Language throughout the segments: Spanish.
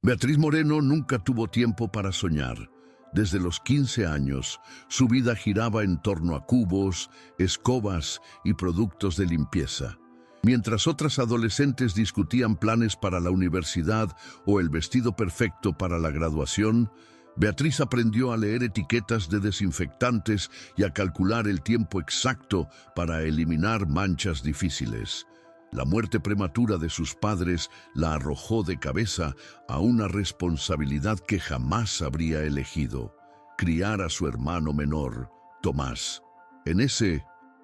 Beatriz Moreno nunca tuvo tiempo para soñar. Desde los 15 años, su vida giraba en torno a cubos, escobas y productos de limpieza. Mientras otras adolescentes discutían planes para la universidad o el vestido perfecto para la graduación, Beatriz aprendió a leer etiquetas de desinfectantes y a calcular el tiempo exacto para eliminar manchas difíciles. La muerte prematura de sus padres la arrojó de cabeza a una responsabilidad que jamás habría elegido: criar a su hermano menor, Tomás.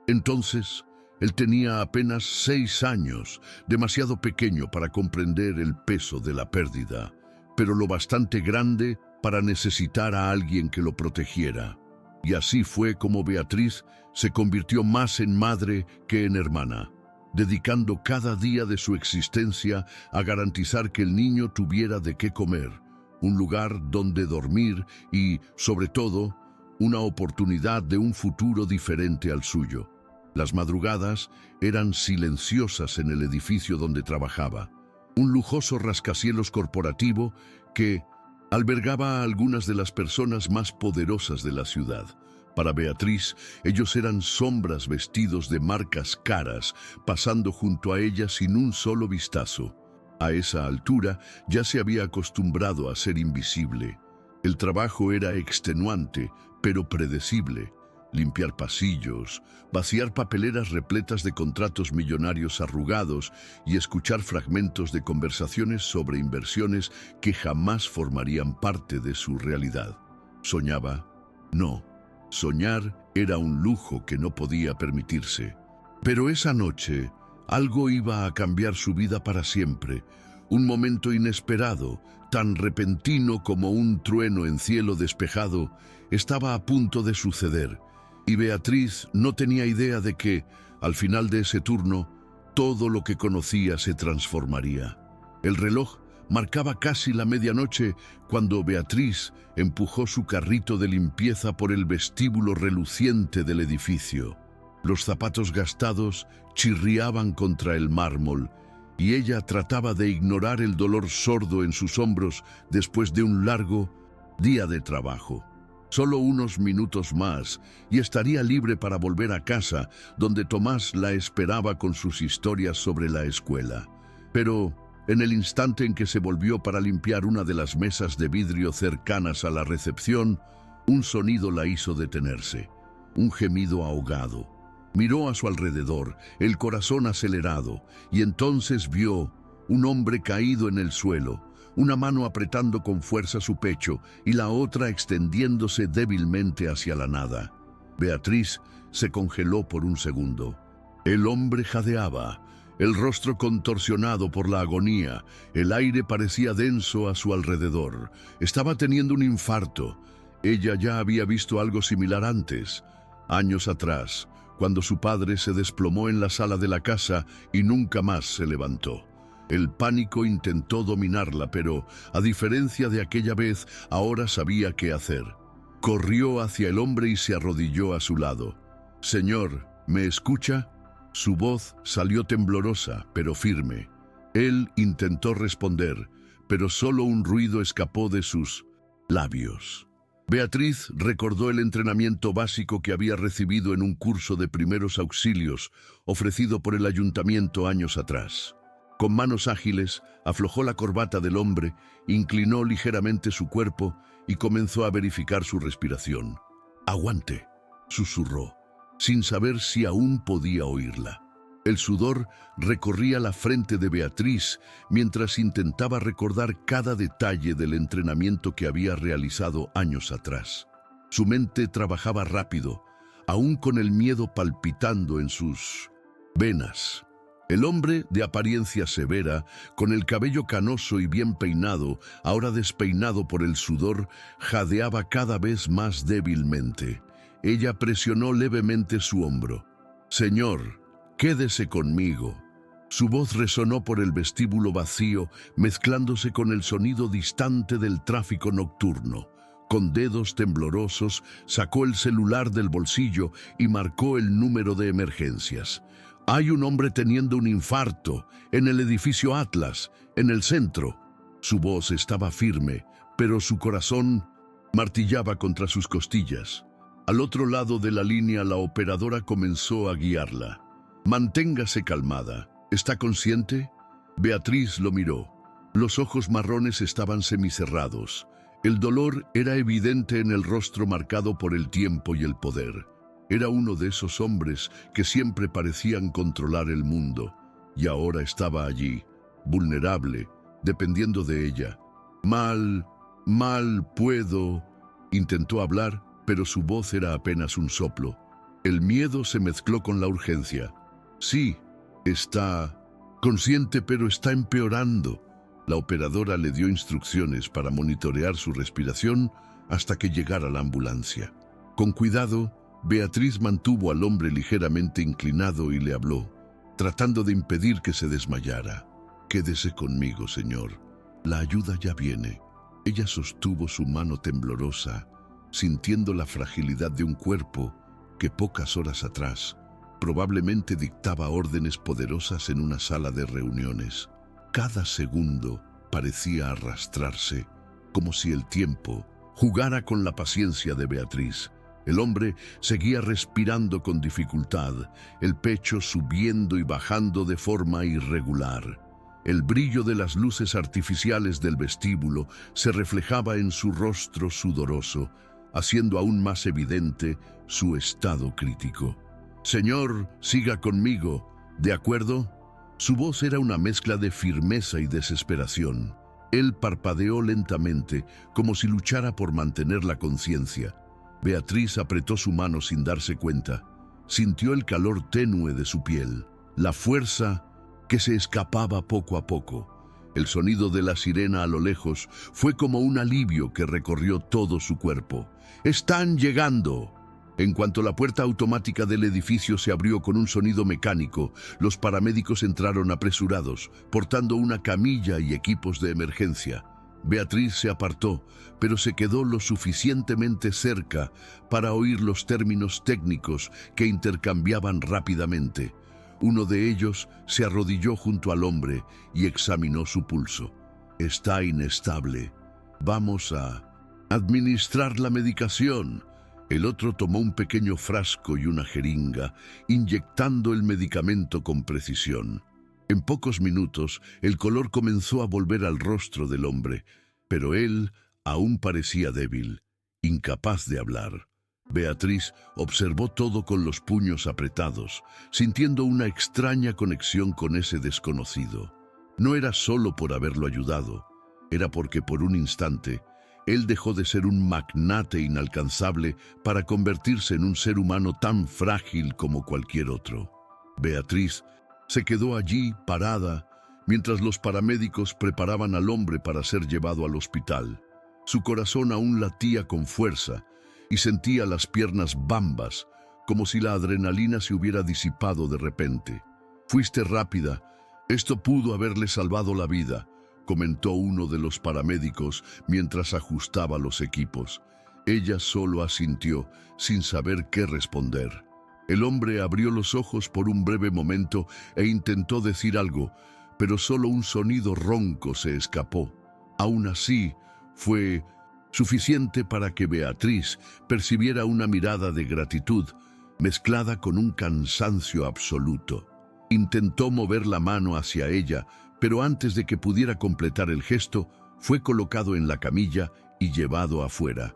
Entonces, él tenía apenas 6 años, demasiado pequeño para comprender el peso de la pérdida, pero lo bastante grande para necesitar a alguien que lo protegiera. Y así fue como Beatriz se convirtió más en madre que en hermana, dedicando cada día de su existencia a garantizar que el niño tuviera de qué comer, un lugar donde dormir y, sobre todo, una oportunidad de un futuro diferente al suyo. Las madrugadas eran silenciosas en el edificio donde trabajaba, un lujoso rascacielos corporativo que albergaba a algunas de las personas más poderosas de la ciudad. Para Beatriz, ellos eran sombras vestidos de marcas caras, pasando junto a ella sin un solo vistazo. A esa altura ya se había acostumbrado a ser invisible. El trabajo era extenuante, pero predecible. Limpiar pasillos, vaciar papeleras repletas de contratos millonarios arrugados y escuchar fragmentos de conversaciones sobre inversiones que jamás formarían parte de su realidad. ¿Soñaba? No. Soñar era un lujo que no podía permitirse. Pero esa noche, algo iba a cambiar su vida para siempre. Un momento inesperado, tan repentino como un trueno en cielo despejado, estaba a punto de suceder. Y Beatriz no tenía idea de que, al final de ese turno, todo lo que conocía se transformaría. El reloj marcaba casi la medianoche cuando Beatriz empujó su carrito de limpieza por el vestíbulo reluciente del edificio. Los zapatos gastados chirriaban contra el mármol y ella trataba de ignorar el dolor sordo en sus hombros después de un largo día de trabajo. Solo unos minutos más y estaría libre para volver a casa, donde Tomás la esperaba con sus historias sobre la escuela. Pero en el instante en que se volvió para limpiar una de las mesas de vidrio cercanas a la recepción, un sonido la hizo detenerse, un gemido ahogado. Miró a su alrededor, el corazón acelerado, y entonces vio un hombre caído en el suelo, una mano apretando con fuerza su pecho y la otra extendiéndose débilmente hacia la nada. Beatriz se congeló por un segundo. El hombre jadeaba, el rostro contorsionado por la agonía, el aire parecía denso a su alrededor. Estaba teniendo un infarto. Ella ya había visto algo similar antes, años atrás, cuando su padre se desplomó en la sala de la casa y nunca más se levantó. El pánico intentó dominarla, pero, a diferencia de aquella vez, ahora sabía qué hacer. Corrió hacia el hombre y se arrodilló a su lado. «Señor, ¿me escucha?». Su voz salió temblorosa, pero firme. Él intentó responder, pero solo un ruido escapó de sus labios. Beatriz recordó el entrenamiento básico que había recibido en un curso de primeros auxilios ofrecido por el ayuntamiento años atrás. Con manos ágiles, aflojó la corbata del hombre, inclinó ligeramente su cuerpo y comenzó a verificar su respiración. «Aguante», susurró, sin saber si aún podía oírla. El sudor recorría la frente de Beatriz mientras intentaba recordar cada detalle del entrenamiento que había realizado años atrás. Su mente trabajaba rápido, aún con el miedo palpitando en sus venas. El hombre, de apariencia severa, con el cabello canoso y bien peinado, ahora despeinado por el sudor, jadeaba cada vez más débilmente. Ella presionó levemente su hombro. «Señor, quédese conmigo». Su voz resonó por el vestíbulo vacío, mezclándose con el sonido distante del tráfico nocturno. Con dedos temblorosos, sacó el celular del bolsillo y marcó el número de emergencias. «Hay un hombre teniendo un infarto en el edificio Atlas, en el centro». Su voz estaba firme, pero su corazón martillaba contra sus costillas. Al otro lado de la línea, la operadora comenzó a guiarla. «Manténgase calmada. ¿Está consciente?» Beatriz lo miró. Los ojos marrones estaban semicerrados. El dolor era evidente en el rostro marcado por el tiempo y el poder. Era uno de esos hombres que siempre parecían controlar el mundo, y ahora estaba allí, vulnerable, dependiendo de ella. Mal puedo. Intentó hablar, pero su voz era apenas un soplo. El miedo se mezcló con la urgencia. Sí, está consciente, pero está empeorando. La operadora le dio instrucciones para monitorear su respiración hasta que llegara la ambulancia. Con cuidado, Beatriz mantuvo al hombre ligeramente inclinado y le habló, tratando de impedir que se desmayara. «Quédese conmigo, señor. La ayuda ya viene». Ella sostuvo su mano temblorosa, sintiendo la fragilidad de un cuerpo que pocas horas atrás probablemente dictaba órdenes poderosas en una sala de reuniones. Cada segundo parecía arrastrarse, como si el tiempo jugara con la paciencia de Beatriz. El hombre seguía respirando con dificultad, el pecho subiendo y bajando de forma irregular. El brillo de las luces artificiales del vestíbulo se reflejaba en su rostro sudoroso, haciendo aún más evidente su estado crítico. «Señor, siga conmigo, ¿de acuerdo?» Su voz era una mezcla de firmeza y desesperación. Él parpadeó lentamente, como si luchara por mantener la conciencia. Beatriz apretó su mano sin darse cuenta. Sintió el calor tenue de su piel, la fuerza que se escapaba poco a poco. El sonido de la sirena a lo lejos fue como un alivio que recorrió todo su cuerpo. «¡Están llegando!». En cuanto la puerta automática del edificio se abrió con un sonido mecánico, los paramédicos entraron apresurados, portando una camilla y equipos de emergencia. Beatriz se apartó, pero se quedó lo suficientemente cerca para oír los términos técnicos que intercambiaban rápidamente. Uno de ellos se arrodilló junto al hombre y examinó su pulso. «Está inestable. Vamos a administrar la medicación». El otro tomó un pequeño frasco y una jeringa, inyectando el medicamento con precisión. En pocos minutos, el color comenzó a volver al rostro del hombre, pero él aún parecía débil, incapaz de hablar. Beatriz observó todo con los puños apretados, sintiendo una extraña conexión con ese desconocido. No era solo por haberlo ayudado, era porque por un instante él dejó de ser un magnate inalcanzable para convertirse en un ser humano tan frágil como cualquier otro. Beatriz se quedó allí, parada, mientras los paramédicos preparaban al hombre para ser llevado al hospital. Su corazón aún latía con fuerza y sentía las piernas bambas, como si la adrenalina se hubiera disipado de repente. «Fuiste rápida. Esto pudo haberle salvado la vida», comentó uno de los paramédicos mientras ajustaba los equipos. Ella solo asintió, sin saber qué responder. El hombre abrió los ojos por un breve momento e intentó decir algo, pero solo un sonido ronco se escapó. Aún así, fue suficiente para que Beatriz percibiera una mirada de gratitud, mezclada con un cansancio absoluto. Intentó mover la mano hacia ella, pero antes de que pudiera completar el gesto, fue colocado en la camilla y llevado afuera.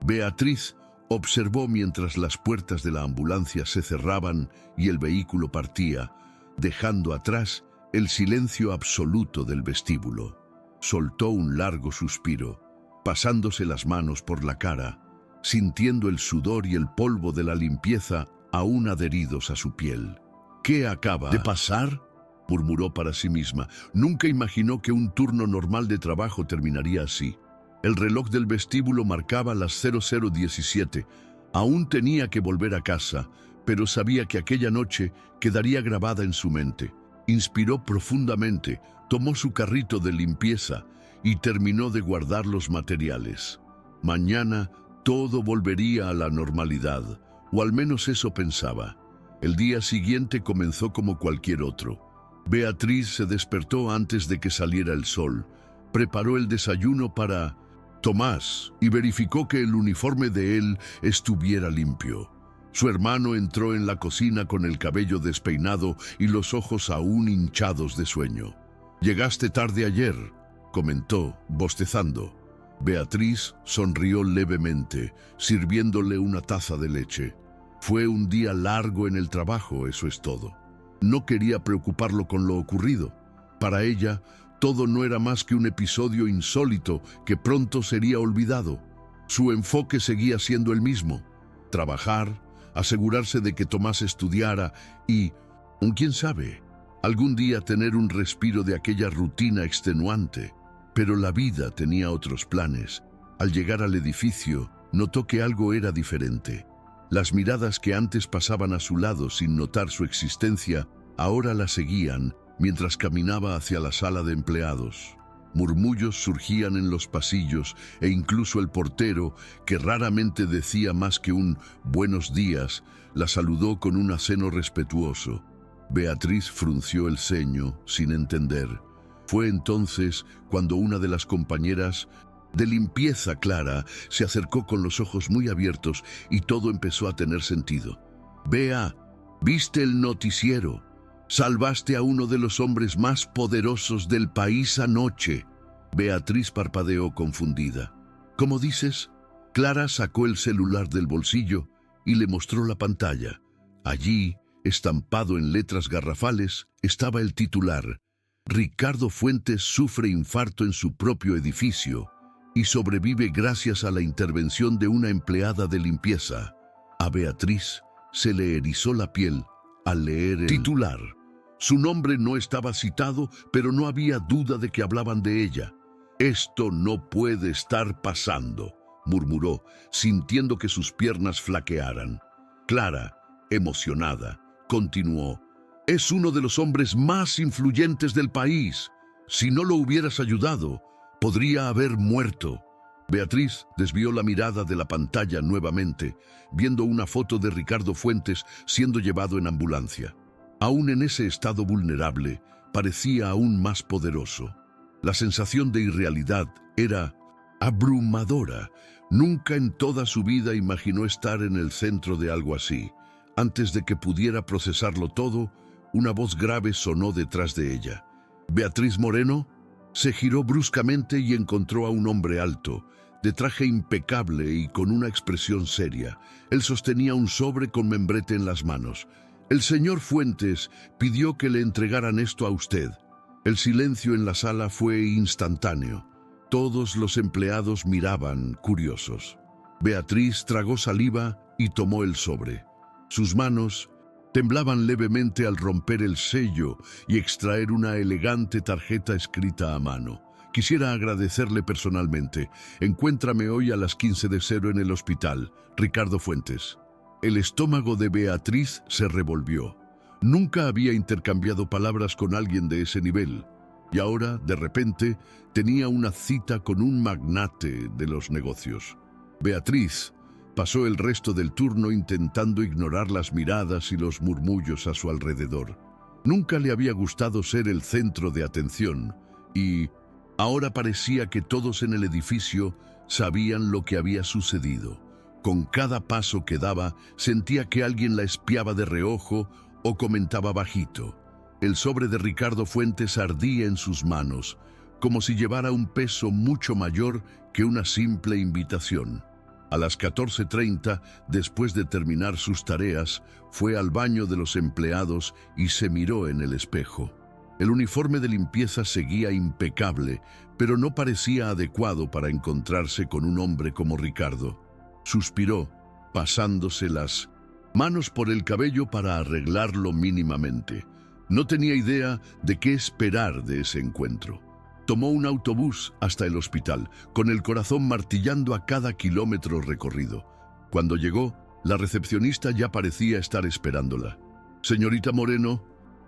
Beatriz observó mientras las puertas de la ambulancia se cerraban y el vehículo partía, dejando atrás el silencio absoluto del vestíbulo. Soltó un largo suspiro, pasándose las manos por la cara, sintiendo el sudor y el polvo de la limpieza aún adheridos a su piel. «¿Qué acaba de pasar?», murmuró para sí misma. Nunca imaginó que un turno normal de trabajo terminaría así. El reloj del vestíbulo marcaba las 00:17. Aún tenía que volver a casa, pero sabía que aquella noche quedaría grabada en su mente. Inspiró profundamente, tomó su carrito de limpieza y terminó de guardar los materiales. Mañana todo volvería a la normalidad, o al menos eso pensaba. El día siguiente comenzó como cualquier otro. Beatriz se despertó antes de que saliera el sol, preparó el desayuno para Tomás y verificó que el uniforme de él estuviera limpio. Su hermano entró en la cocina con el cabello despeinado y los ojos aún hinchados de sueño. «Llegaste tarde ayer», comentó, bostezando. Beatriz sonrió levemente, sirviéndole una taza de leche. Fue un día largo en el trabajo, eso es todo. No quería preocuparlo con lo ocurrido. Para ella, todo no era más que un episodio insólito que pronto sería olvidado. Su enfoque seguía siendo el mismo: trabajar, asegurarse de que Tomás estudiara y, quién sabe, algún día tener un respiro de aquella rutina extenuante. Pero la vida tenía otros planes. Al llegar al edificio, notó que algo era diferente. Las miradas que antes pasaban a su lado sin notar su existencia, ahora la seguían mientras caminaba hacia la sala de empleados. Murmullos surgían en los pasillos e incluso el portero, que raramente decía más que un «buenos días», la saludó con un aceno respetuoso. Beatriz frunció el ceño, sin entender. Fue entonces cuando una de las compañeras de limpieza, Clara, se acercó con los ojos muy abiertos y todo empezó a tener sentido. «Bea, ¿viste el noticiero? Salvaste a uno de los hombres más poderosos del país anoche». Beatriz parpadeó confundida. «¿Cómo dices?». Clara sacó el celular del bolsillo y le mostró la pantalla. Allí, estampado en letras garrafales, estaba el titular: «Ricardo Fuentes sufre infarto en su propio edificio y sobrevive gracias a la intervención de una empleada de limpieza». A Beatriz se le erizó la piel al leer el titular. Su nombre no estaba citado, pero no había duda de que hablaban de ella. «Esto no puede estar pasando», murmuró, sintiendo que sus piernas flaquearan. Clara, emocionada, continuó: «Es uno de los hombres más influyentes del país. Si no lo hubieras ayudado, podría haber muerto». Beatriz desvió la mirada de la pantalla nuevamente, viendo una foto de Ricardo Fuentes siendo llevado en ambulancia. Aún en ese estado vulnerable, parecía aún más poderoso. La sensación de irrealidad era abrumadora. Nunca en toda su vida imaginó estar en el centro de algo así. Antes de que pudiera procesarlo todo, una voz grave sonó detrás de ella. «¿Beatriz Moreno?». Se giró bruscamente y encontró a un hombre alto, de traje impecable y con una expresión seria. Él sostenía un sobre con membrete en las manos. «El señor Fuentes pidió que le entregaran esto a usted». El silencio en la sala fue instantáneo. Todos los empleados miraban, curiosos. Beatriz tragó saliva y tomó el sobre. Sus manos temblaban levemente al romper el sello y extraer una elegante tarjeta escrita a mano. «Quisiera agradecerle personalmente. Encuéntrame hoy a las 15:00 en el hospital. Ricardo Fuentes». El estómago de Beatriz se revolvió. Nunca había intercambiado palabras con alguien de ese nivel. Y ahora, de repente, tenía una cita con un magnate de los negocios. Beatriz pasó el resto del turno intentando ignorar las miradas y los murmullos a su alrededor. Nunca le había gustado ser el centro de atención y ahora parecía que todos en el edificio sabían lo que había sucedido. Con cada paso que daba, sentía que alguien la espiaba de reojo o comentaba bajito. El sobre de Ricardo Fuentes ardía en sus manos, como si llevara un peso mucho mayor que una simple invitación. A las 14:30, después de terminar sus tareas, fue al baño de los empleados y se miró en el espejo. El uniforme de limpieza seguía impecable, pero no parecía adecuado para encontrarse con un hombre como Ricardo. Suspiró, pasándose las manos por el cabello para arreglarlo mínimamente. No tenía idea de qué esperar de ese encuentro. Tomó un autobús hasta el hospital, con el corazón martillando a cada kilómetro recorrido. Cuando llegó, la recepcionista ya parecía estar esperándola. «Señorita Moreno».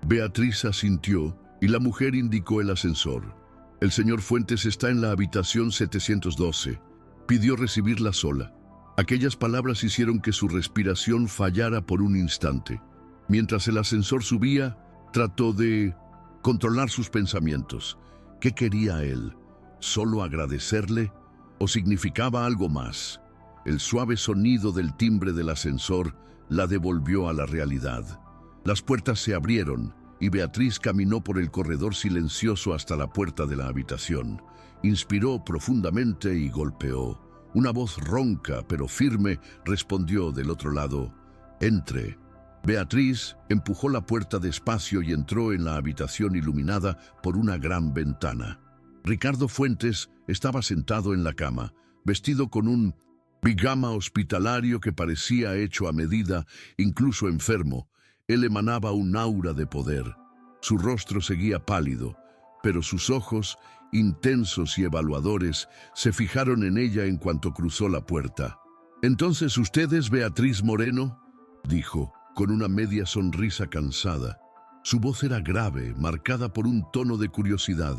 Beatriz asintió y la mujer indicó el ascensor. «El señor Fuentes está en la habitación 712. Pidió recibirla sola». Aquellas palabras hicieron que su respiración fallara por un instante. Mientras el ascensor subía, trató de controlar sus pensamientos. ¿Qué quería él? ¿Solo agradecerle? ¿O significaba algo más? El suave sonido del timbre del ascensor la devolvió a la realidad. Las puertas se abrieron y Beatriz caminó por el corredor silencioso hasta la puerta de la habitación. Inspiró profundamente y golpeó. Una voz ronca pero firme respondió del otro lado: «Entre». Beatriz empujó la puerta despacio y entró en la habitación iluminada por una gran ventana. Ricardo Fuentes estaba sentado en la cama, vestido con un pijama hospitalario que parecía hecho a medida, incluso enfermo. Él emanaba un aura de poder. Su rostro seguía pálido, pero sus ojos, intensos y evaluadores, se fijaron en ella en cuanto cruzó la puerta. «¿Entonces usted es Beatriz Moreno?», dijo, con una media sonrisa cansada. Su voz era grave, marcada por un tono de curiosidad.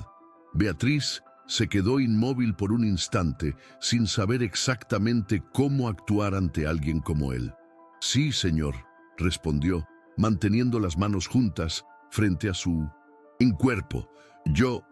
Beatriz se quedó inmóvil por un instante, sin saber exactamente cómo actuar ante alguien como él. «Sí, señor», respondió, manteniendo las manos juntas frente a su cuerpo. Yo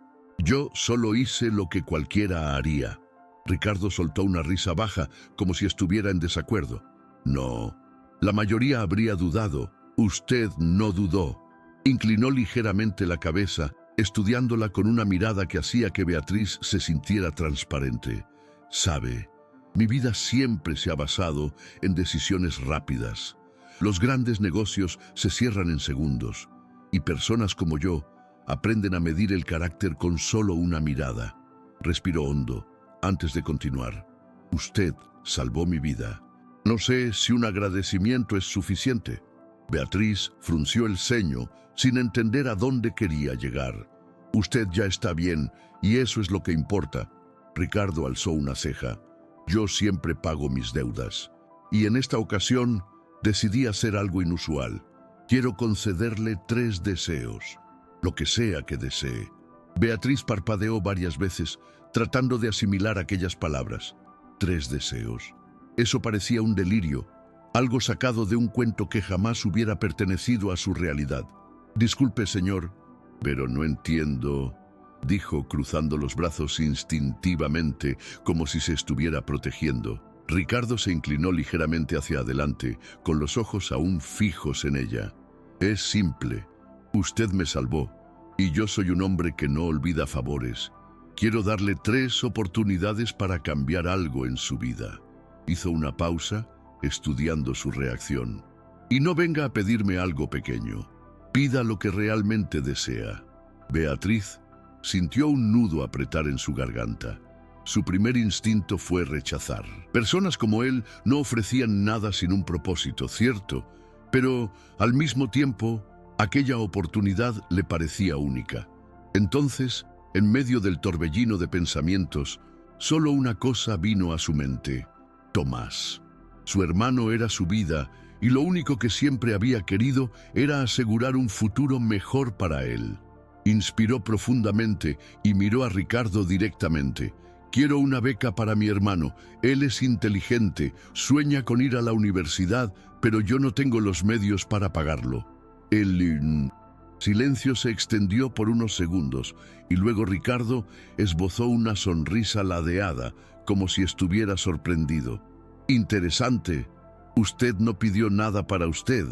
solo hice lo que cualquiera haría». Ricardo soltó una risa baja, como si estuviera en desacuerdo. «No, la mayoría habría dudado. Usted no dudó». Inclinó ligeramente la cabeza, estudiándola con una mirada que hacía que Beatriz se sintiera transparente. «Sabe, mi vida siempre se ha basado en decisiones rápidas. Los grandes negocios se cierran en segundos, y personas como yo aprenden a medir el carácter con solo una mirada». Respiró hondo antes de continuar. «Usted salvó mi vida. No sé si un agradecimiento es suficiente». Beatriz frunció el ceño, sin entender a dónde quería llegar. «Usted ya está bien, y eso es lo que importa». Ricardo alzó una ceja. «Yo siempre pago mis deudas. Y en esta ocasión decidí hacer algo inusual. Quiero concederle 3 deseos, lo que sea que desee». Beatriz parpadeó varias veces, tratando de asimilar aquellas palabras. 3 deseos. Eso parecía un delirio, algo sacado de un cuento que jamás hubiera pertenecido a su realidad. «Disculpe, señor, pero no entiendo», dijo, cruzando los brazos instintivamente, como si se estuviera protegiendo. Ricardo se inclinó ligeramente hacia adelante, con los ojos aún fijos en ella. «Es simple. Usted me salvó, y yo soy un hombre que no olvida favores. Quiero darle 3 oportunidades para cambiar algo en su vida». Hizo una pausa, estudiando su reacción. «Y no venga a pedirme algo pequeño. Pida lo que realmente desea». Beatriz sintió un nudo apretar en su garganta. Su primer instinto fue rechazar. Personas como él no ofrecían nada sin un propósito, cierto, pero al mismo tiempo aquella oportunidad le parecía única. Entonces, en medio del torbellino de pensamientos, solo una cosa vino a su mente: Tomás. Su hermano era su vida, y lo único que siempre había querido era asegurar un futuro mejor para él. Inspiró profundamente y miró a Ricardo directamente. «Quiero una beca para mi hermano. Él es inteligente, sueña con ir a la universidad, pero yo no tengo los medios para pagarlo». El silencio se extendió por unos segundos, y luego Ricardo esbozó una sonrisa ladeada, como si estuviera sorprendido. «Interesante. Usted no pidió nada para usted».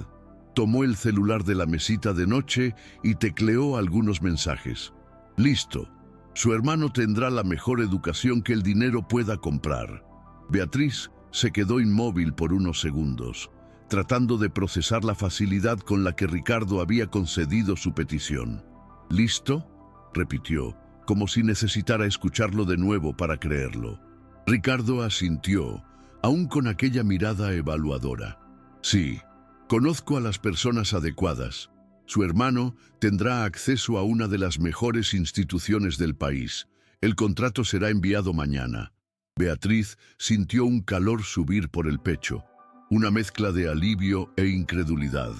Tomó el celular de la mesita de noche y tecleó algunos mensajes. «Listo. Su hermano tendrá la mejor educación que el dinero pueda comprar». Beatriz se quedó inmóvil por unos segundos, tratando de procesar la facilidad con la que Ricardo había concedido su petición. «¿Listo?», repitió, como si necesitara escucharlo de nuevo para creerlo. Ricardo asintió, aún con aquella mirada evaluadora. «Sí, conozco a las personas adecuadas. Su hermano tendrá acceso a una de las mejores instituciones del país. El contrato será enviado mañana». Beatriz sintió un calor subir por el pecho, una mezcla de alivio e incredulidad.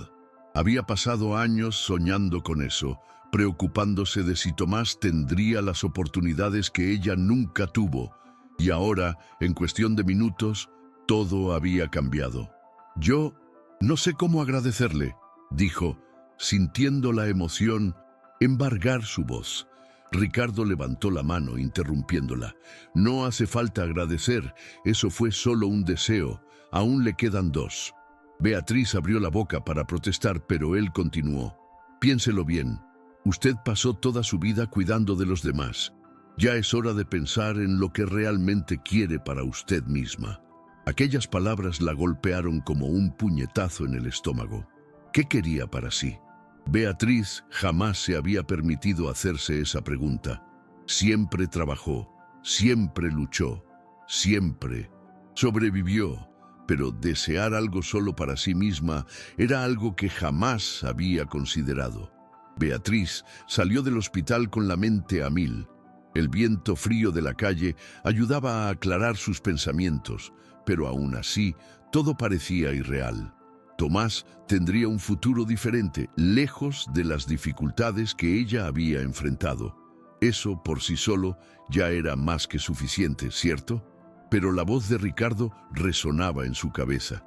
Había pasado años soñando con eso, preocupándose de si Tomás tendría las oportunidades que ella nunca tuvo, y ahora, en cuestión de minutos, todo había cambiado. «Yo no sé cómo agradecerle», dijo, sintiendo la emoción embargar su voz. Ricardo levantó la mano, interrumpiéndola. No hace falta agradecer, eso fue solo un deseo. Aún le quedan dos. Beatriz abrió la boca para protestar, pero él continuó. Piénselo bien. Usted pasó toda su vida cuidando de los demás. Ya es hora de pensar en lo que realmente quiere para usted misma. Aquellas palabras la golpearon como un puñetazo en el estómago. ¿Qué quería para sí? Beatriz jamás se había permitido hacerse esa pregunta. Siempre trabajó, siempre luchó, siempre sobrevivió, pero desear algo solo para sí misma era algo que jamás había considerado. Beatriz salió del hospital con la mente a mil. El viento frío de la calle ayudaba a aclarar sus pensamientos, pero aún así todo parecía irreal. Tomás tendría un futuro diferente, lejos de las dificultades que ella había enfrentado. Eso por sí solo ya era más que suficiente, ¿cierto? Pero la voz de Ricardo resonaba en su cabeza.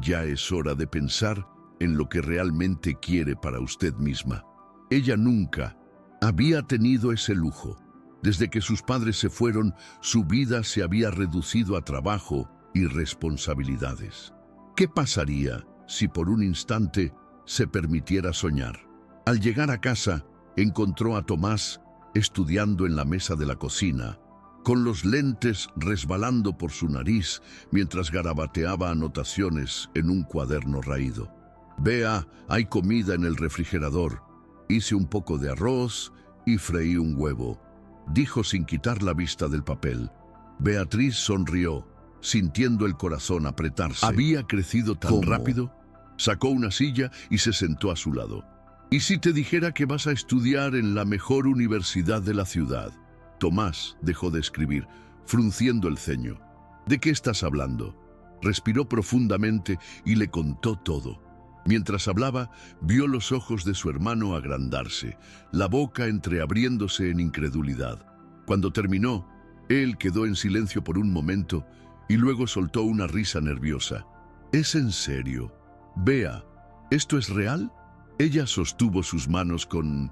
Ya es hora de pensar en lo que realmente quiere para usted misma. Ella nunca había tenido ese lujo. Desde que sus padres se fueron, su vida se había reducido a trabajo y responsabilidades. ¿Qué pasaría si por un instante se permitiera soñar? Al llegar a casa, encontró a Tomás estudiando en la mesa de la cocina, con los lentes resbalando por su nariz mientras garabateaba anotaciones en un cuaderno raído. «Bea, hay comida en el refrigerador. Hice un poco de arroz y freí un huevo», dijo sin quitar la vista del papel. Beatriz sonrió, sintiendo el corazón apretarse. Había crecido tan rápido. Sacó una silla y se sentó a su lado. «¿Y si te dijera que vas a estudiar en la mejor universidad de la ciudad?» Tomás dejó de escribir, frunciendo el ceño. «¿De qué estás hablando?» Respiró profundamente y le contó todo. Mientras hablaba, vio los ojos de su hermano agrandarse, la boca entreabriéndose en incredulidad. Cuando terminó, él quedó en silencio por un momento y luego soltó una risa nerviosa. «¿Es en serio? Bea, ¿esto es real?» Ella sostuvo sus manos con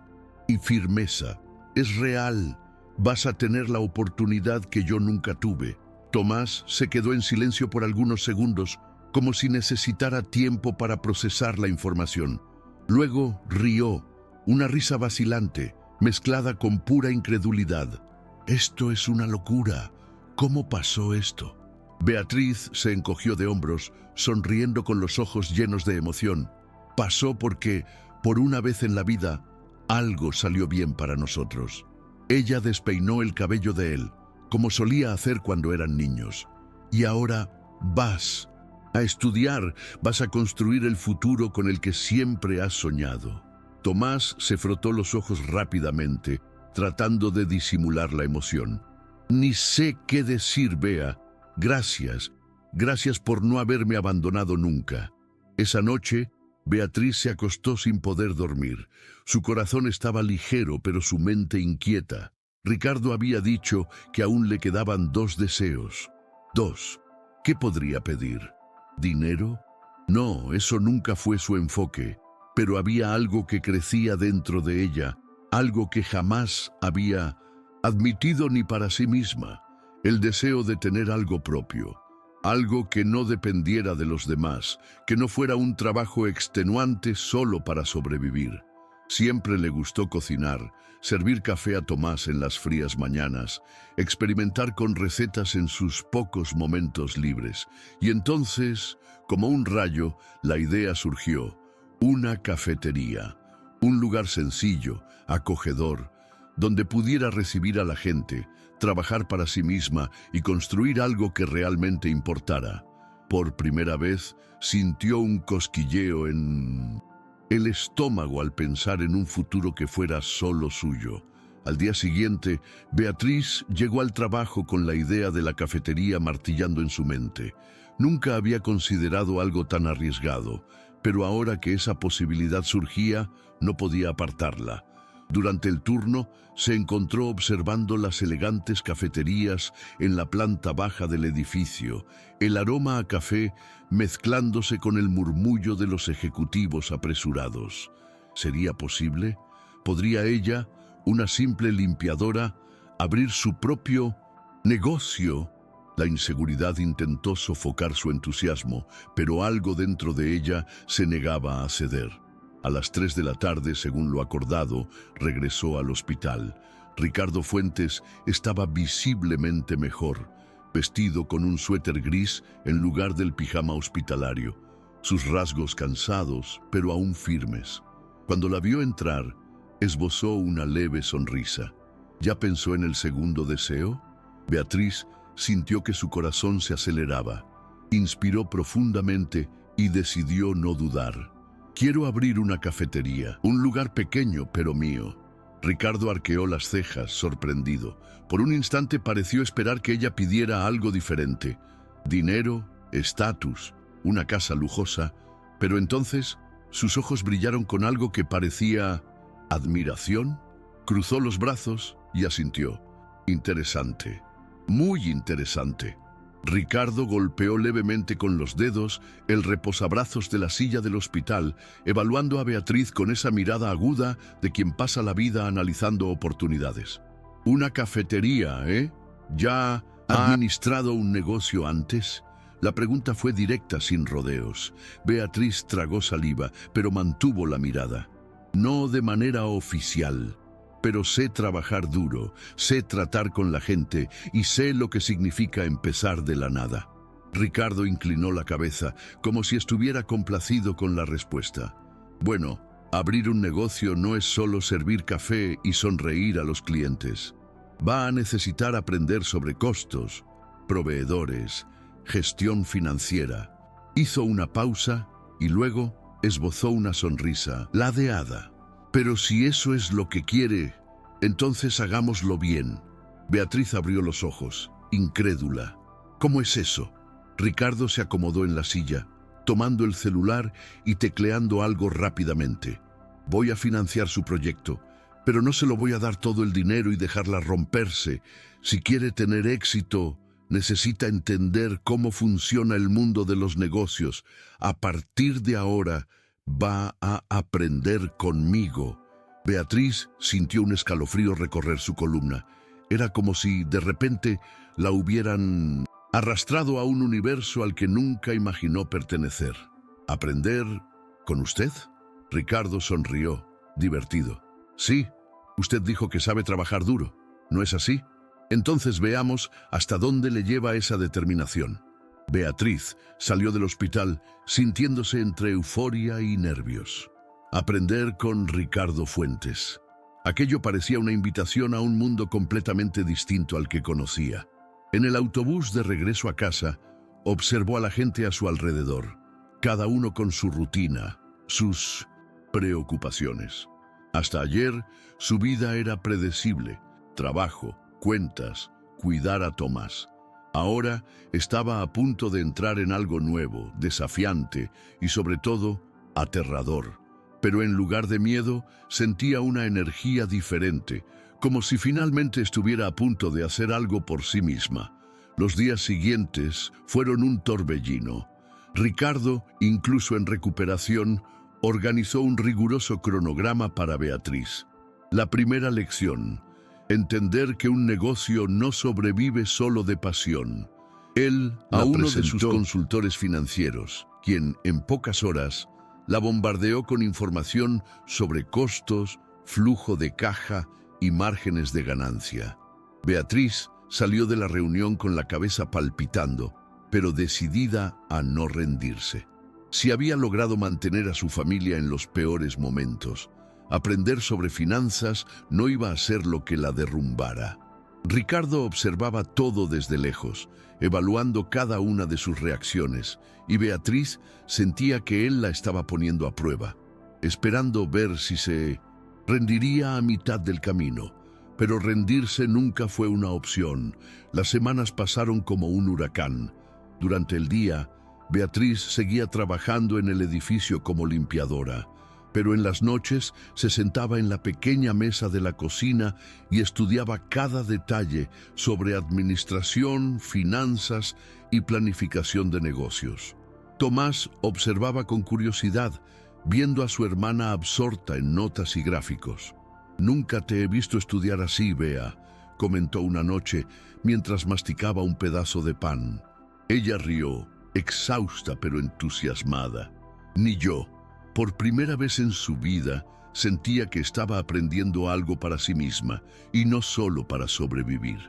firmeza. «Es real. Vas a tener la oportunidad que yo nunca tuve». Tomás se quedó en silencio por algunos segundos, como si necesitara tiempo para procesar la información. Luego rió, una risa vacilante, mezclada con pura incredulidad. «Esto es una locura. ¿Cómo pasó esto?» Beatriz se encogió de hombros, sonriendo con los ojos llenos de emoción. «Pasó porque, por una vez en la vida, algo salió bien para nosotros». Ella despeinó el cabello de él, como solía hacer cuando eran niños. «Y ahora vas a estudiar, vas a construir el futuro con el que siempre has soñado». Tomás se frotó los ojos rápidamente, tratando de disimular la emoción. «Ni sé qué decir, Bea. Gracias. Gracias por no haberme abandonado nunca». Esa noche, Beatriz se acostó sin poder dormir. Su corazón estaba ligero, pero su mente inquieta. Ricardo había dicho que aún le quedaban 2 deseos. 2. ¿Qué podría pedir? ¿Dinero? No, eso nunca fue su enfoque. Pero había algo que crecía dentro de ella, algo que jamás había admitido ni para sí misma. El deseo de tener algo propio. Algo que no dependiera de los demás, que no fuera un trabajo extenuante solo para sobrevivir. Siempre le gustó cocinar, servir café a Tomás en las frías mañanas, experimentar con recetas en sus pocos momentos libres. Y entonces, como un rayo, la idea surgió. Una cafetería, un lugar sencillo, acogedor, donde pudiera recibir a la gente, trabajar para sí misma y construir algo que realmente importara. Por primera vez, sintió un cosquilleo en el estómago al pensar en un futuro que fuera solo suyo. Al día siguiente, Beatriz llegó al trabajo con la idea de la cafetería martillando en su mente. Nunca había considerado algo tan arriesgado, pero ahora que esa posibilidad surgía, no podía apartarla. Durante el turno, se encontró observando las elegantes cafeterías en la planta baja del edificio, el aroma a café mezclándose con el murmullo de los ejecutivos apresurados. ¿Sería posible? ¿Podría ella, una simple limpiadora, abrir su propio negocio. La inseguridad intentó sofocar su entusiasmo, pero algo dentro de ella se negaba a ceder. A las 3 de la tarde, según lo acordado, regresó al hospital. Ricardo Fuentes estaba visiblemente mejor, vestido con un suéter gris en lugar del pijama hospitalario, sus rasgos cansados, pero aún firmes. Cuando la vio entrar, esbozó una leve sonrisa. ¿Ya pensó en el segundo deseo? Beatriz sintió que su corazón se aceleraba. Inspiró profundamente y decidió no dudar. Quiero abrir una cafetería, un lugar pequeño pero mío. Ricardo arqueó las cejas, sorprendido. Por un instante pareció esperar que ella pidiera algo diferente. Dinero, estatus, una casa lujosa. Pero entonces sus ojos brillaron con algo que parecía admiración. Cruzó los brazos y asintió. Interesante. Muy interesante. Ricardo golpeó levemente con los dedos el reposabrazos de la silla del hospital, evaluando a Beatriz con esa mirada aguda de quien pasa la vida analizando oportunidades. Una cafetería, ¿eh? ¿Ya ha administrado un negocio antes? La pregunta fue directa, sin rodeos. Beatriz tragó saliva, pero mantuvo la mirada. No de manera oficial. Pero sé trabajar duro, sé tratar con la gente y sé lo que significa empezar de la nada. Ricardo inclinó la cabeza, como si estuviera complacido con la respuesta. Bueno, abrir un negocio no es solo servir café y sonreír a los clientes. Va a necesitar aprender sobre costos, proveedores, gestión financiera. Hizo una pausa y luego esbozó una sonrisa ladeada. Pero si eso es lo que quiere, entonces hagámoslo bien. Beatriz abrió los ojos, incrédula. ¿Cómo es eso? Ricardo se acomodó en la silla, tomando el celular y tecleando algo rápidamente. Voy a financiar su proyecto, pero no se lo voy a dar todo el dinero y dejarla romperse. Si quiere tener éxito, necesita entender cómo funciona el mundo de los negocios. A partir de ahora, va a aprender conmigo. Beatriz sintió un escalofrío recorrer su columna. Era como si, de repente, la hubieran arrastrado a un universo al que nunca imaginó pertenecer. ¿Aprender con usted? Ricardo sonrió, divertido. Sí, usted dijo que sabe trabajar duro, ¿no es así? Entonces veamos hasta dónde le lleva esa determinación. Beatriz salió del hospital sintiéndose entre euforia y nervios. Aprender con Ricardo Fuentes. Aquello parecía una invitación a un mundo completamente distinto al que conocía. En el autobús de regreso a casa, observó a la gente a su alrededor, cada uno con su rutina, sus preocupaciones. Hasta ayer, su vida era predecible: trabajo, cuentas, cuidar a Tomás. Ahora estaba a punto de entrar en algo nuevo, desafiante y sobre todo aterrador. Pero en lugar de miedo, sentía una energía diferente, como si finalmente estuviera a punto de hacer algo por sí misma. Los días siguientes fueron un torbellino. Ricardo, incluso en recuperación, organizó un riguroso cronograma para Beatriz. La primera lección: entender que un negocio no sobrevive solo de pasión. Él a uno de sus consultores financieros, quien en pocas horas la bombardeó con información sobre costos, flujo de caja y márgenes de ganancia. Beatriz salió de la reunión con la cabeza palpitando, pero decidida a no rendirse. Si había logrado mantener a su familia en los peores momentos, aprender sobre finanzas no iba a ser lo que la derrumbara. Ricardo observaba todo desde lejos, evaluando cada una de sus reacciones, y Beatriz sentía que él la estaba poniendo a prueba, esperando ver si se rendiría a mitad del camino. Pero rendirse nunca fue una opción. Las semanas pasaron como un huracán. Durante el día, Beatriz seguía trabajando en el edificio como limpiadora, pero en las noches se sentaba en la pequeña mesa de la cocina y estudiaba cada detalle sobre administración, finanzas y planificación de negocios. Tomás observaba con curiosidad, viendo a su hermana absorta en notas y gráficos. Nunca te he visto estudiar así, Bea, comentó una noche mientras masticaba un pedazo de pan. Ella rió, exhausta pero entusiasmada. Ni yo. Por primera vez en su vida, sentía que estaba aprendiendo algo para sí misma y no solo para sobrevivir.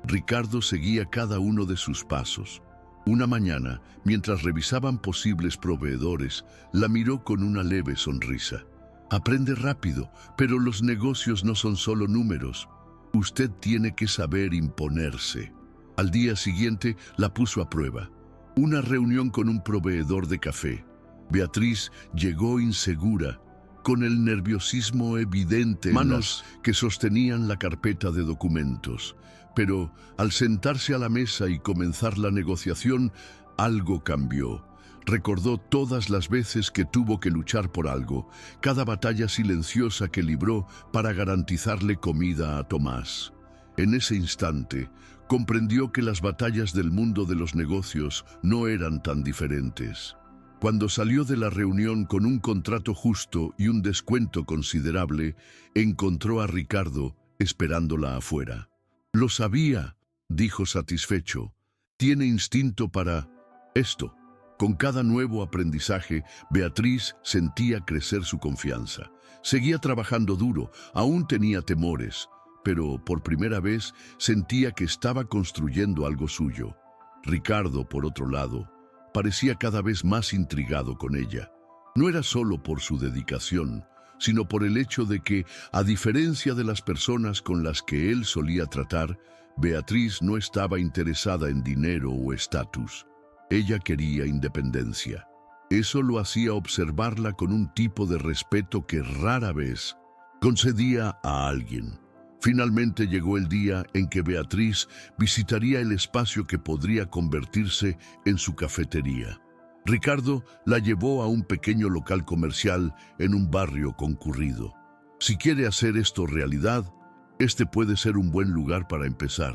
Ricardo seguía cada uno de sus pasos. Una mañana, mientras revisaban posibles proveedores, la miró con una leve sonrisa. Aprende rápido, pero los negocios no son solo números. Usted tiene que saber imponerse. Al día siguiente la puso a prueba. Una reunión con un proveedor de café. Beatriz llegó insegura, con el nerviosismo evidente en manos que sostenían la carpeta de documentos. Pero al sentarse a la mesa y comenzar la negociación, algo cambió. Recordó todas las veces que tuvo que luchar por algo, cada batalla silenciosa que libró para garantizarle comida a Tomás. En ese instante, comprendió que las batallas del mundo de los negocios no eran tan diferentes. Cuando salió de la reunión con un contrato justo y un descuento considerable, encontró a Ricardo esperándola afuera. «Lo sabía», dijo satisfecho. «Tiene instinto para esto». Con cada nuevo aprendizaje, Beatriz sentía crecer su confianza. Seguía trabajando duro, aún tenía temores, pero por primera vez sentía que estaba construyendo algo suyo. Ricardo, por otro lado, parecía cada vez más intrigado con ella. No era solo por su dedicación, sino por el hecho de que, a diferencia de las personas con las que él solía tratar, Beatriz no estaba interesada en dinero o estatus. Ella quería independencia. Eso lo hacía observarla con un tipo de respeto que rara vez concedía a alguien. Finalmente llegó el día en que Beatriz visitaría el espacio que podría convertirse en su cafetería. Ricardo la llevó a un pequeño local comercial en un barrio concurrido. «Si quiere hacer esto realidad, este puede ser un buen lugar para empezar»,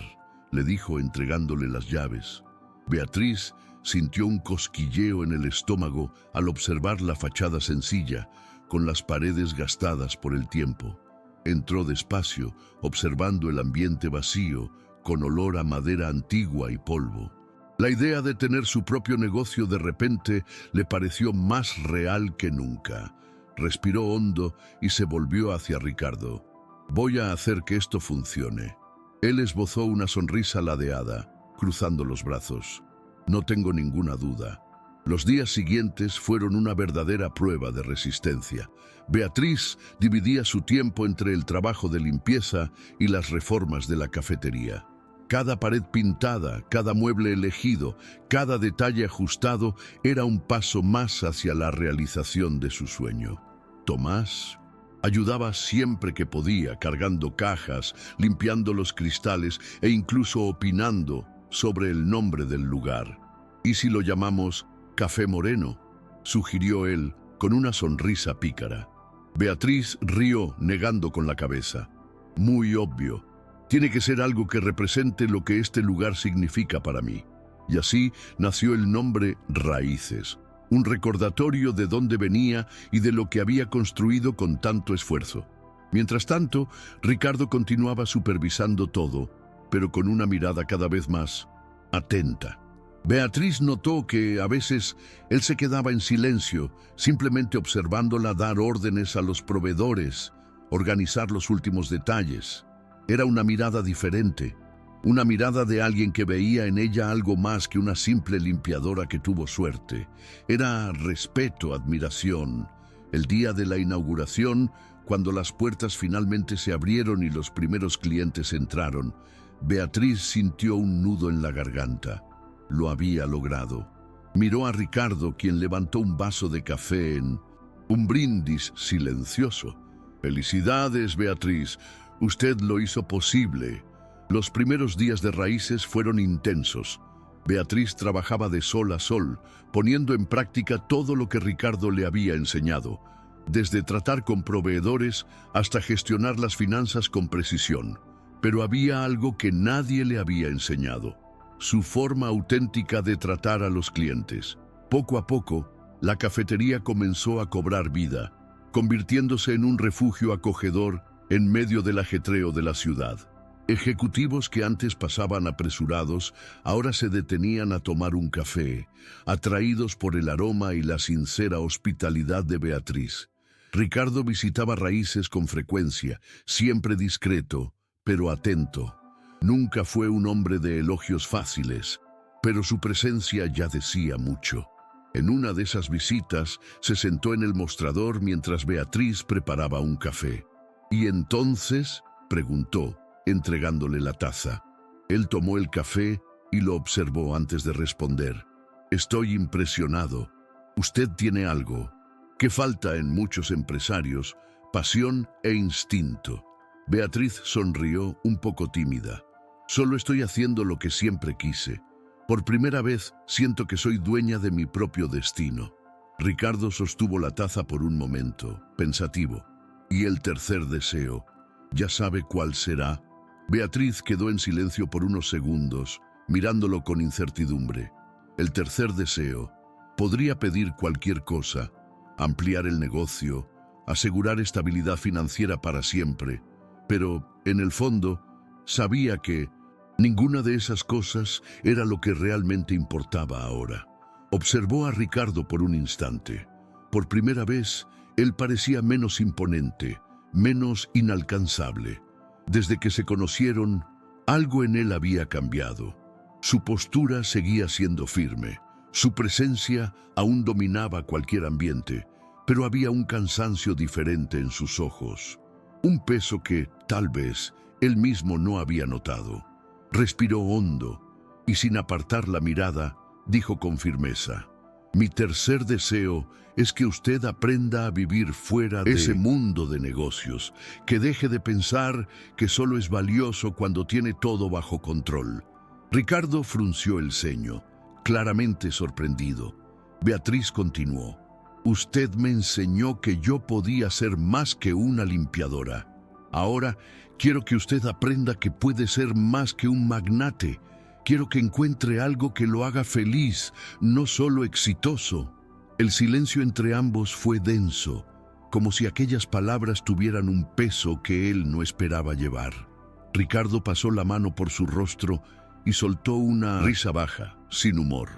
le dijo entregándole las llaves. Beatriz sintió un cosquilleo en el estómago al observar la fachada sencilla, con las paredes gastadas por el tiempo. Entró despacio, observando el ambiente vacío, con olor a madera antigua y polvo. La idea de tener su propio negocio de repente le pareció más real que nunca. Respiró hondo y se volvió hacia Ricardo. «Voy a hacer que esto funcione». Él esbozó una sonrisa ladeada, cruzando los brazos. «No tengo ninguna duda». Los días siguientes fueron una verdadera prueba de resistencia. Beatriz dividía su tiempo entre el trabajo de limpieza y las reformas de la cafetería. Cada pared pintada, cada mueble elegido, cada detalle ajustado era un paso más hacia la realización de su sueño. Tomás ayudaba siempre que podía, cargando cajas, limpiando los cristales e incluso opinando sobre el nombre del lugar. «¿Y si lo llamamos Café Moreno?», sugirió él con una sonrisa pícara. Beatriz rió, negando con la cabeza. «Muy obvio. Tiene que ser algo que represente lo que este lugar significa para mí». Y así nació el nombre Raíces, un recordatorio de dónde venía y de lo que había construido con tanto esfuerzo. Mientras tanto, Ricardo continuaba supervisando todo, pero con una mirada cada vez más atenta. Beatriz notó que a veces él se quedaba en silencio, simplemente observándola dar órdenes a los proveedores, organizar los últimos detalles. Era una mirada diferente, una mirada de alguien que veía en ella algo más que una simple limpiadora que tuvo suerte. Era respeto, admiración. El día de la inauguración, cuando las puertas finalmente se abrieron y los primeros clientes entraron, Beatriz sintió un nudo en la garganta. Lo había logrado. Miró a Ricardo, quien levantó un vaso de café en un brindis silencioso. «Felicidades, Beatriz. Usted lo hizo posible». Los primeros días de Raíces fueron intensos. Beatriz trabajaba de sol a sol, poniendo en práctica todo lo que Ricardo le había enseñado, desde tratar con proveedores hasta gestionar las finanzas con precisión. Pero había algo que nadie le había enseñado: su forma auténtica de tratar a los clientes. Poco a poco, la cafetería comenzó a cobrar vida, convirtiéndose en un refugio acogedor en medio del ajetreo de la ciudad. Ejecutivos que antes pasaban apresurados, ahora se detenían a tomar un café, atraídos por el aroma y la sincera hospitalidad de Beatriz. Ricardo visitaba Raíces con frecuencia, siempre discreto, pero atento. Nunca fue un hombre de elogios fáciles, pero su presencia ya decía mucho. En una de esas visitas, se sentó en el mostrador mientras Beatriz preparaba un café. «¿Y entonces?», preguntó, entregándole la taza. Él tomó el café y lo observó antes de responder. «Estoy impresionado. Usted tiene algo que falta en muchos empresarios: pasión e instinto». Beatriz sonrió, un poco tímida. «Solo estoy haciendo lo que siempre quise. Por primera vez siento que soy dueña de mi propio destino». Ricardo sostuvo la taza por un momento, pensativo. «¿Y el tercer deseo? ¿Ya sabe cuál será?». Beatriz quedó en silencio por unos segundos, mirándolo con incertidumbre. El tercer deseo: podría pedir cualquier cosa: ampliar el negocio, asegurar estabilidad financiera para siempre. Pero, en el fondo, sabía que ninguna de esas cosas era lo que realmente importaba ahora. Observó a Ricardo por un instante. Por primera vez, él parecía menos imponente, menos inalcanzable. Desde que se conocieron, algo en él había cambiado. Su postura seguía siendo firme. Su presencia aún dominaba cualquier ambiente, pero había un cansancio diferente en sus ojos. Un peso que, tal vez, él mismo no había notado. Respiró hondo y, sin apartar la mirada, dijo con firmeza: «Mi tercer deseo es que usted aprenda a vivir fuera de ese mundo de negocios, que deje de pensar que solo es valioso cuando tiene todo bajo control». Ricardo frunció el ceño, claramente sorprendido. Beatriz continuó: «Usted me enseñó que yo podía ser más que una limpiadora. Ahora quiero que usted aprenda que puede ser más que un magnate. Quiero que encuentre algo que lo haga feliz, no solo exitoso». El silencio entre ambos fue denso, como si aquellas palabras tuvieran un peso que él no esperaba llevar. Ricardo pasó la mano por su rostro y soltó una risa baja, sin humor.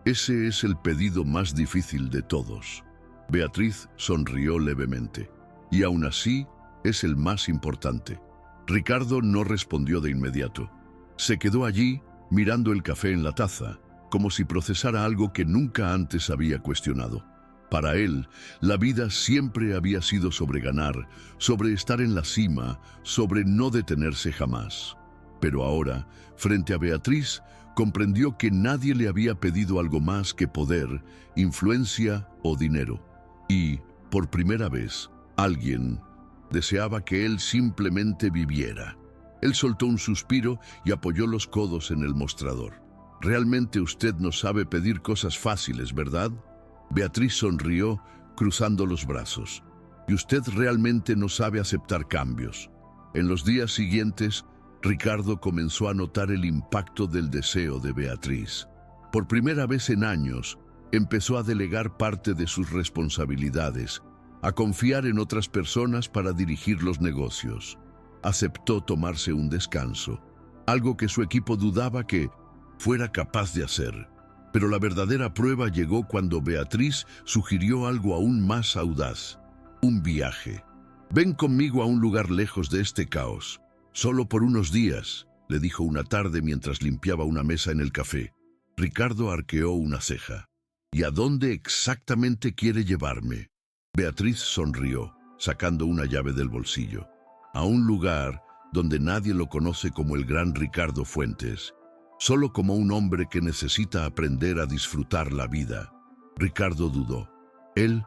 «Ese es el pedido más difícil de todos». Beatriz sonrió levemente. «Y aún así, es el más importante». Ricardo no respondió de inmediato. Se quedó allí, mirando el café en la taza, como si procesara algo que nunca antes había cuestionado. Para él, la vida siempre había sido sobre ganar, sobre estar en la cima, sobre no detenerse jamás. Pero ahora, frente a Beatriz, comprendió que nadie le había pedido algo más que poder, influencia o dinero. Y, por primera vez, alguien deseaba que él simplemente viviera. Él soltó un suspiro y apoyó los codos en el mostrador. «Realmente usted no sabe pedir cosas fáciles, ¿verdad?». Beatriz sonrió, cruzando los brazos. «Y usted realmente no sabe aceptar cambios». En los días siguientes, Ricardo comenzó a notar el impacto del deseo de Beatriz. Por primera vez en años, empezó a delegar parte de sus responsabilidades, a confiar en otras personas para dirigir los negocios. Aceptó tomarse un descanso, algo que su equipo dudaba que fuera capaz de hacer. Pero la verdadera prueba llegó cuando Beatriz sugirió algo aún más audaz: un viaje. «Ven conmigo a un lugar lejos de este caos, solo por unos días», le dijo una tarde mientras limpiaba una mesa en el café. Ricardo arqueó una ceja. «¿Y a dónde exactamente quiere llevarme?». Beatriz sonrió, sacando una llave del bolsillo. «A un lugar donde nadie lo conoce como el gran Ricardo Fuentes, solo como un hombre que necesita aprender a disfrutar la vida». Ricardo dudó. Él,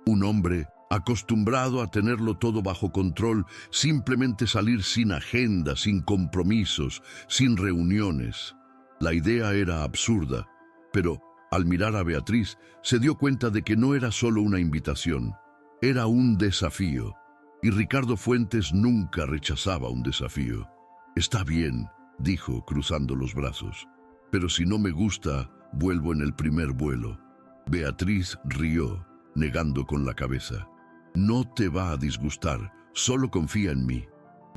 un hombre acostumbrado a tenerlo todo bajo control, simplemente salir sin agenda, sin compromisos, sin reuniones. La idea era absurda, pero al mirar a Beatriz se dio cuenta de que no era solo una invitación, era un desafío. Y Ricardo Fuentes nunca rechazaba un desafío. «Está bien», dijo, cruzando los brazos, «pero si no me gusta, vuelvo en el primer vuelo». Beatriz rió, negando con la cabeza. «No te va a disgustar, Solo confía en mí.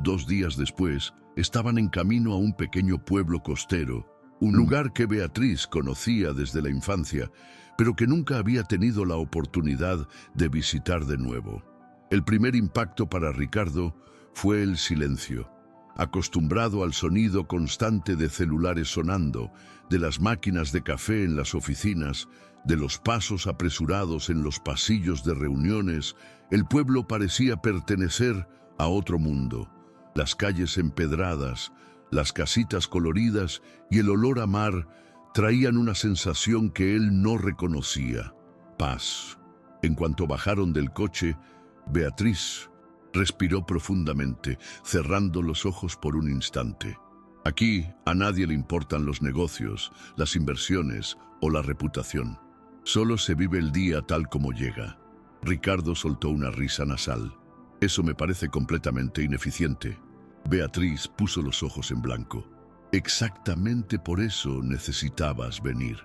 2 días después, estaban en camino a un pequeño pueblo costero, un lugar que Beatriz conocía desde la infancia, pero que nunca había tenido la oportunidad de visitar de nuevo. El primer impacto para Ricardo fue el silencio. Acostumbrado al sonido constante de celulares sonando, de las máquinas de café en las oficinas, de los pasos apresurados en los pasillos de reuniones, el pueblo parecía pertenecer a otro mundo. Las calles empedradas, las casitas coloridas y el olor a mar traían una sensación que él no reconocía: paz. En cuanto bajaron del coche, Beatriz respiró profundamente, cerrando los ojos por un instante. Aquí a nadie le importan los negocios, las inversiones o la reputación. Solo se vive el día tal como llega. Ricardo soltó una risa nasal. Eso me parece completamente ineficiente. Beatriz puso los ojos en blanco. Exactamente por eso necesitabas venir.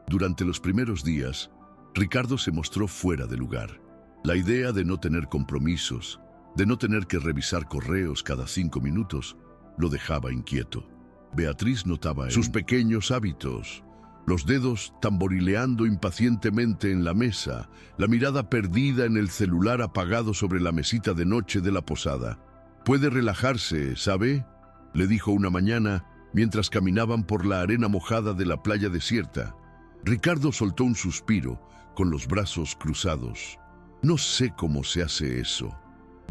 Durante los primeros días, Ricardo se mostró fuera de lugar. La idea de no tener compromisos, de no tener que revisar correos cada 5 minutos, lo dejaba inquieto. Beatriz notaba sus pequeños hábitos, los dedos tamborileando impacientemente en la mesa, la mirada perdida en el celular apagado sobre la mesita de noche de la posada. «Puede relajarse, ¿sabe?», le dijo una mañana mientras caminaban por la arena mojada de la playa desierta. Ricardo soltó un suspiro, con los brazos cruzados. «No sé cómo se hace eso».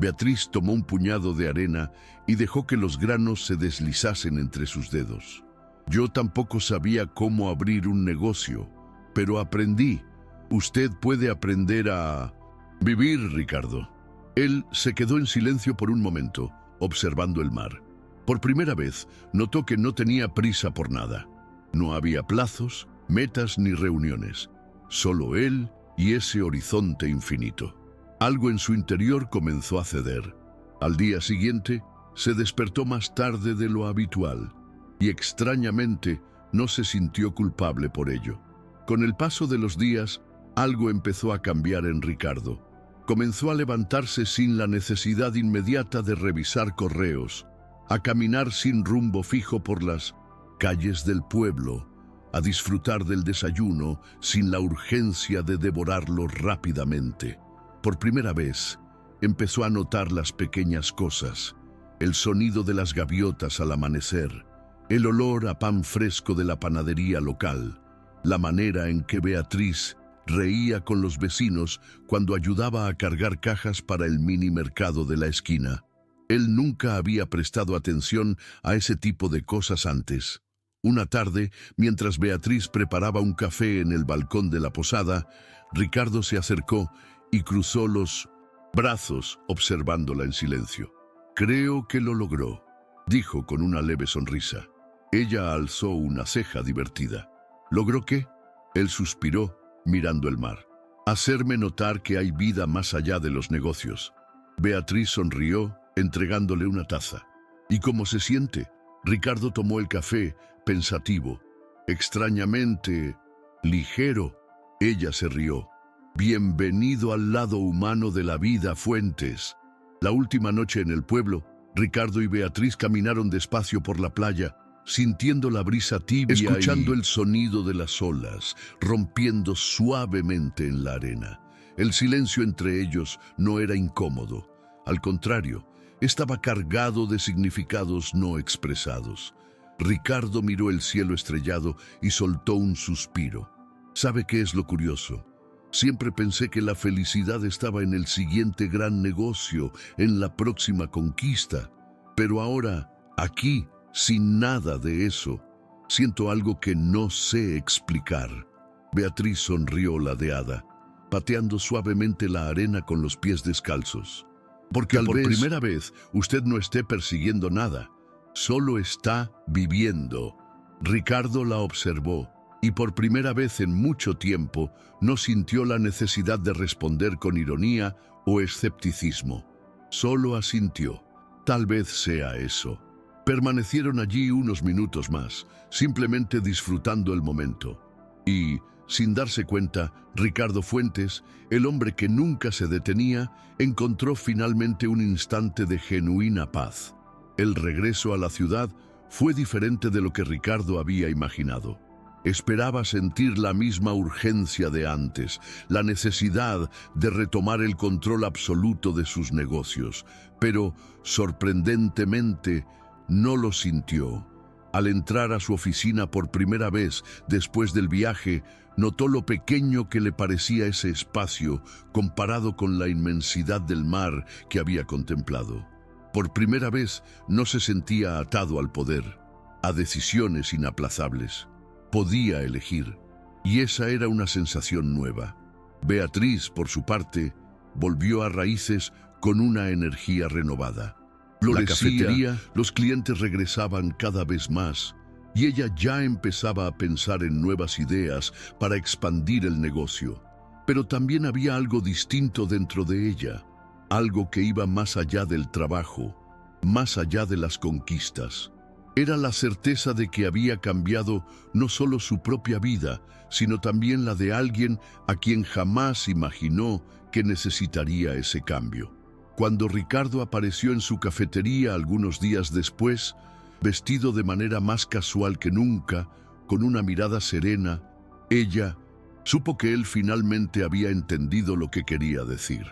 Beatriz tomó un puñado de arena y dejó que los granos se deslizasen entre sus dedos. «Yo tampoco sabía cómo abrir un negocio, pero aprendí. Usted puede aprender a vivir, Ricardo». Él se quedó en silencio por un momento, observando el mar. Por primera vez, notó que no tenía prisa por nada. No había plazos, metas ni reuniones. Solo él y ese horizonte infinito. Algo en su interior comenzó a ceder. Al día siguiente, se despertó más tarde de lo habitual y extrañamente no se sintió culpable por ello. Con el paso de los días, algo empezó a cambiar en Ricardo. Comenzó a levantarse sin la necesidad inmediata de revisar correos, a caminar sin rumbo fijo por las calles del pueblo, a disfrutar del desayuno sin la urgencia de devorarlo rápidamente. Por primera vez, empezó a notar las pequeñas cosas: el sonido de las gaviotas al amanecer, el olor a pan fresco de la panadería local, la manera en que Beatriz reía con los vecinos cuando ayudaba a cargar cajas para el mini mercado de la esquina. Él nunca había prestado atención a ese tipo de cosas antes. Una tarde, mientras Beatriz preparaba un café en el balcón de la posada, Ricardo se acercó y cruzó los brazos observándola en silencio. «Creo que lo logró», dijo con una leve sonrisa. Ella alzó una ceja divertida. «¿Logró qué?». Él suspiró, mirando el mar. «Hacerme notar que hay vida más allá de los negocios». Beatriz sonrió, entregándole una taza. «¿Y cómo se siente?». Ricardo tomó el café, pensativo. «Extrañamente ligero». Ella se rió. «Bienvenido al lado humano de la vida, Fuentes». La última noche en el pueblo, Ricardo y Beatriz caminaron despacio por la playa, sintiendo la brisa tibia, escuchando el sonido de las olas, rompiendo suavemente en la arena. El silencio entre ellos no era incómodo. Al contrario, estaba cargado de significados no expresados. Ricardo miró el cielo estrellado y soltó un suspiro. ¿Sabe qué es lo curioso? Siempre pensé que la felicidad estaba en el siguiente gran negocio, en la próxima conquista. Pero ahora, aquí, sin nada de eso, siento algo que no sé explicar. Beatriz sonrió ladeada, pateando suavemente la arena con los pies descalzos. Porque por primera vez usted no esté persiguiendo nada, solo está viviendo. Ricardo la observó y por primera vez en mucho tiempo no sintió la necesidad de responder con ironía o escepticismo. Solo asintió. Tal vez sea eso. Permanecieron allí unos minutos más, simplemente disfrutando el momento. Y, sin darse cuenta, Ricardo Fuentes, el hombre que nunca se detenía, encontró finalmente un instante de genuina paz. El regreso a la ciudad fue diferente de lo que Ricardo había imaginado. Esperaba sentir la misma urgencia de antes, la necesidad de retomar el control absoluto de sus negocios, pero, sorprendentemente, no lo sintió. Al entrar a su oficina por primera vez después del viaje, notó lo pequeño que le parecía ese espacio comparado con la inmensidad del mar que había contemplado. Por primera vez no se sentía atado al poder, a decisiones inaplazables. Podía elegir, y esa era una sensación nueva. Beatriz, por su parte, volvió a Raíces con una energía renovada. La cafetería, los clientes regresaban cada vez más, y ella ya empezaba a pensar en nuevas ideas para expandir el negocio. Pero también había algo distinto dentro de ella, algo que iba más allá del trabajo, más allá de las conquistas. Era la certeza de que había cambiado no solo su propia vida, sino también la de alguien a quien jamás imaginó que necesitaría ese cambio. Cuando Ricardo apareció en su cafetería algunos días después, vestido de manera más casual que nunca, con una mirada serena, ella supo que él finalmente había entendido lo que quería decir.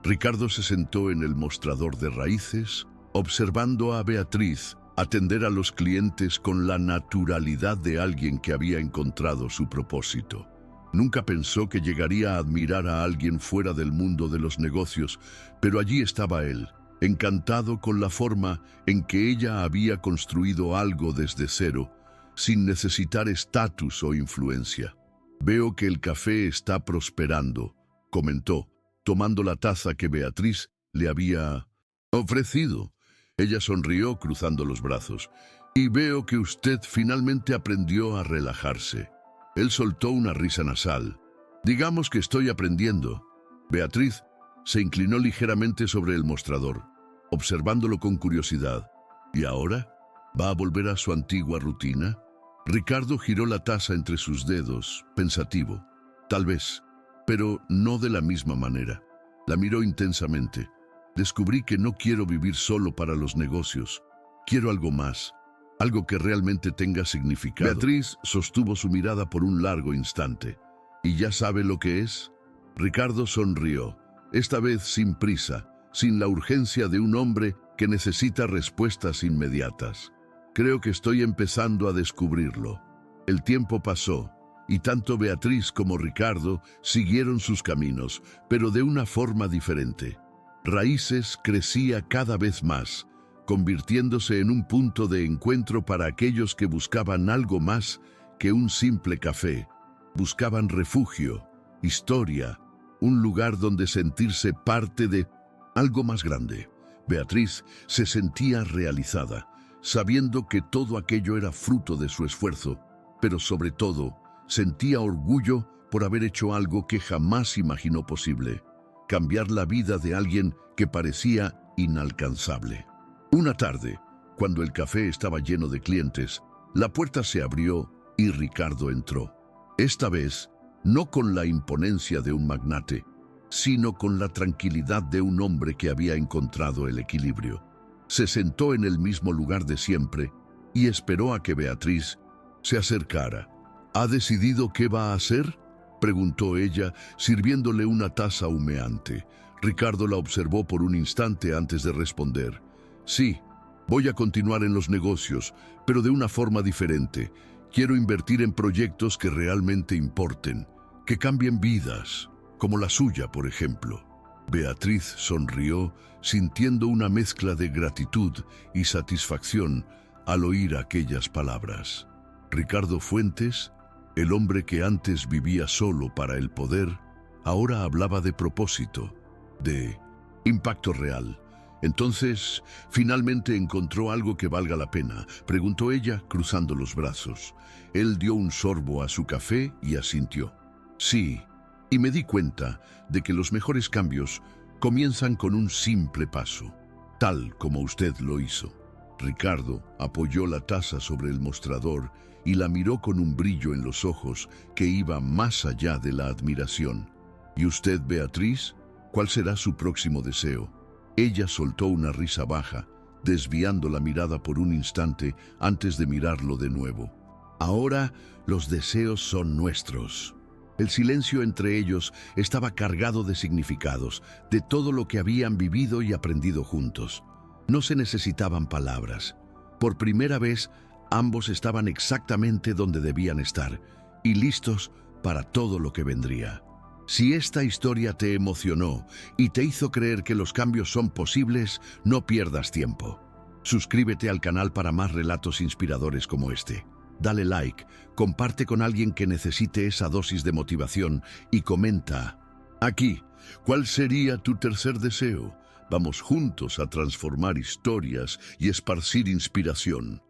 Ricardo se sentó en el mostrador de Raíces, observando a Beatriz atender a los clientes con la naturalidad de alguien que había encontrado su propósito. Nunca pensó que llegaría a admirar a alguien fuera del mundo de los negocios, pero allí estaba él, encantado con la forma en que ella había construido algo desde cero, sin necesitar estatus o influencia. «Veo que el café está prosperando», comentó, tomando la taza que Beatriz le había ofrecido. Ella sonrió cruzando los brazos. «Y veo que usted finalmente aprendió a relajarse». Él soltó una risa nasal. «Digamos que estoy aprendiendo». Beatriz se inclinó ligeramente sobre el mostrador, observándolo con curiosidad. «¿Y ahora? ¿Va a volver a su antigua rutina?» Ricardo giró la taza entre sus dedos, pensativo. «Tal vez, pero no de la misma manera». La miró intensamente. «Descubrí que no quiero vivir solo para los negocios. Quiero algo más, algo que realmente tenga significado». Beatriz sostuvo su mirada por un largo instante. «¿Y ya sabe lo que es?» Ricardo sonrió, esta vez sin prisa, sin la urgencia de un hombre que necesita respuestas inmediatas. «Creo que estoy empezando a descubrirlo». El tiempo pasó, y tanto Beatriz como Ricardo siguieron sus caminos, pero de una forma diferente. Raíces crecía cada vez más, convirtiéndose en un punto de encuentro para aquellos que buscaban algo más que un simple café. Buscaban refugio, historia, un lugar donde sentirse parte de algo más grande. Beatriz se sentía realizada, sabiendo que todo aquello era fruto de su esfuerzo, pero sobre todo sentía orgullo por haber hecho algo que jamás imaginó posible: cambiar la vida de alguien que parecía inalcanzable. Una tarde, cuando el café estaba lleno de clientes, la puerta se abrió y Ricardo entró. Esta vez, no con la imponencia de un magnate, sino con la tranquilidad de un hombre que había encontrado el equilibrio. Se sentó en el mismo lugar de siempre y esperó a que Beatriz se acercara. «¿Ha decidido qué va a hacer?», preguntó ella, sirviéndole una taza humeante. Ricardo la observó por un instante antes de responder. «Sí, voy a continuar en los negocios, pero de una forma diferente. Quiero invertir en proyectos que realmente importen, que cambien vidas, como la suya, por ejemplo». Beatriz sonrió, sintiendo una mezcla de gratitud y satisfacción al oír aquellas palabras. Ricardo Fuentes, el hombre que antes vivía solo para el poder, ahora hablaba de propósito, de impacto real. «Entonces, finalmente encontró algo que valga la pena», preguntó ella, cruzando los brazos. Él dio un sorbo a su café y asintió. «Sí, y me di cuenta de que los mejores cambios comienzan con un simple paso, tal como usted lo hizo». Ricardo apoyó la taza sobre el mostrador y la miró con un brillo en los ojos que iba más allá de la admiración. ¿Y usted, Beatriz? ¿Cuál será su próximo deseo? Ella soltó una risa baja, desviando la mirada por un instante antes de mirarlo de nuevo. Ahora los deseos son nuestros. El silencio entre ellos estaba cargado de significados, de todo lo que habían vivido y aprendido juntos. No se necesitaban palabras. Por primera vez, ambos estaban exactamente donde debían estar y listos para todo lo que vendría. Si esta historia te emocionó y te hizo creer que los cambios son posibles, no pierdas tiempo. Suscríbete al canal para más relatos inspiradores como este. Dale like, comparte con alguien que necesite esa dosis de motivación y comenta aquí, ¿cuál sería tu tercer deseo? Vamos juntos a transformar historias y esparcir inspiración.